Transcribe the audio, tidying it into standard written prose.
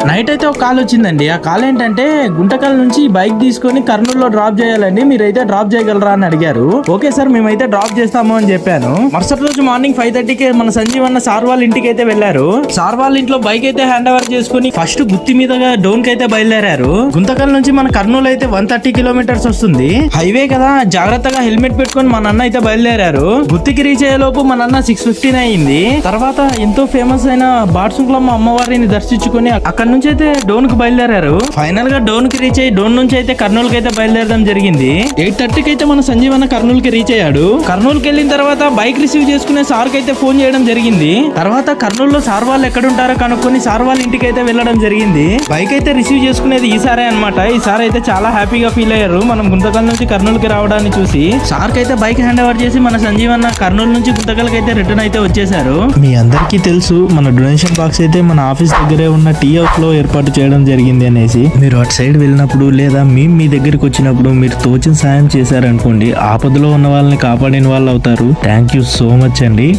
Night అయితే ఒక call వచ్చిందండి. ఆ కాల్ ఏంటంటే గుంటకల్ నుంచి బైక్ తీసుకొని కర్నూలులో డ్రాప్ చేయాలండి, మీరైతే డ్రాప్ చేయగలరా అని అడిగారు. ఓకే సార్ మేమైతే డ్రాప్ చేస్తాము అని చెప్పాను. మరుసటి రోజు మార్నింగ్ 5:30కి మన సంజీవ్ అన్న సార్ వాళ్ళ ఇంటికి అయితే వెళ్లారు. సార్ వాళ్ళ ఇంట్లో బైక్ అయితే హ్యాండ్ ఓవర్ చేసుకుని ఫస్ట్ గుత్తి మీదగా డోన్ కి అయితే బయలుదేరారు. గుంతకల్ నుంచి మన కర్నూలు అయితే 130 కిలోమీటర్స్ వస్తుంది. హైవే కదా, జాగ్రత్తగా హెల్మెట్ పెట్టుకుని మన అన్న అయితే బయలుదేరారు. గుత్తికి రీచ్ అయ్యే లోపు మన అన్న 6:15 అయింది. తర్వాత ఎంతో ఫేమస్ అయిన బాడ్సుంకులమ్మ అమ్మవారిని దర్శించుకుని అక్కడ నుంచి అయితే డోన్ కు బయలుదేరారు. ఫైనల్ గా డోన్ కి రీచ్ అయ్యి డోన్ నుంచి అయితే కర్నూలు కి అయితే బయలుదేరడం జరిగింది. 8:30కి అయితే మన సంజీవ్ అన్న కర్నూలు కి రీచ్ అయ్యాడు. కర్నూలుకి వెళ్ళిన తర్వాత బైక్ రిసీవ్ చేసుకునే సార్ కి అయితే ఫోన్ చేయడం జరిగింది. తర్వాత కర్నూలులో సార్ వాళ్ళు ఎక్కడ ఉంటారో కనుక్కొని సార్ వాళ్ళ ఇంటికి అయితే వెళ్ళడం జరిగింది. బైక్ అయితే రిసీవ్ చేసుకునేది ఈసారే అనమాట. ఈసారి అయితే చాలా హ్యాపీగా ఫీల్ అయ్యారు మనం గుంతకల్ నుంచి కర్నూలుకి రావడాన్ని చూసి. సార్ కి అయితే బైక్ హ్యాండ్ ఓవర్ చేసి మన సంజీవ్ అన్న కర్నూలు నుంచి గుంతకల్కి అయితే రిటర్న్ అయితే వచ్చేసారు. మీ అందరికీ తెలుసు మన డొనేషన్ బాక్స్ అయితే మన ఆఫీస్ దగ్గరే ఉన్న టీ హౌస్ లో ఏర్పాటు చేయడం జరిగింది అనేసి. మీరు అటు సైడ్ వెళ్ళినప్పుడు లేదా మేము మీ దగ్గరికి వచ్చినప్పుడు మీరు తోచిన సాయం చేశారనుకోండి, ఆపదలో ఉన్న వాళ్ళని కాపాడిన వాళ్ళు అవుతారు. థ్యాంక్ యూ సో మచ్ అండి.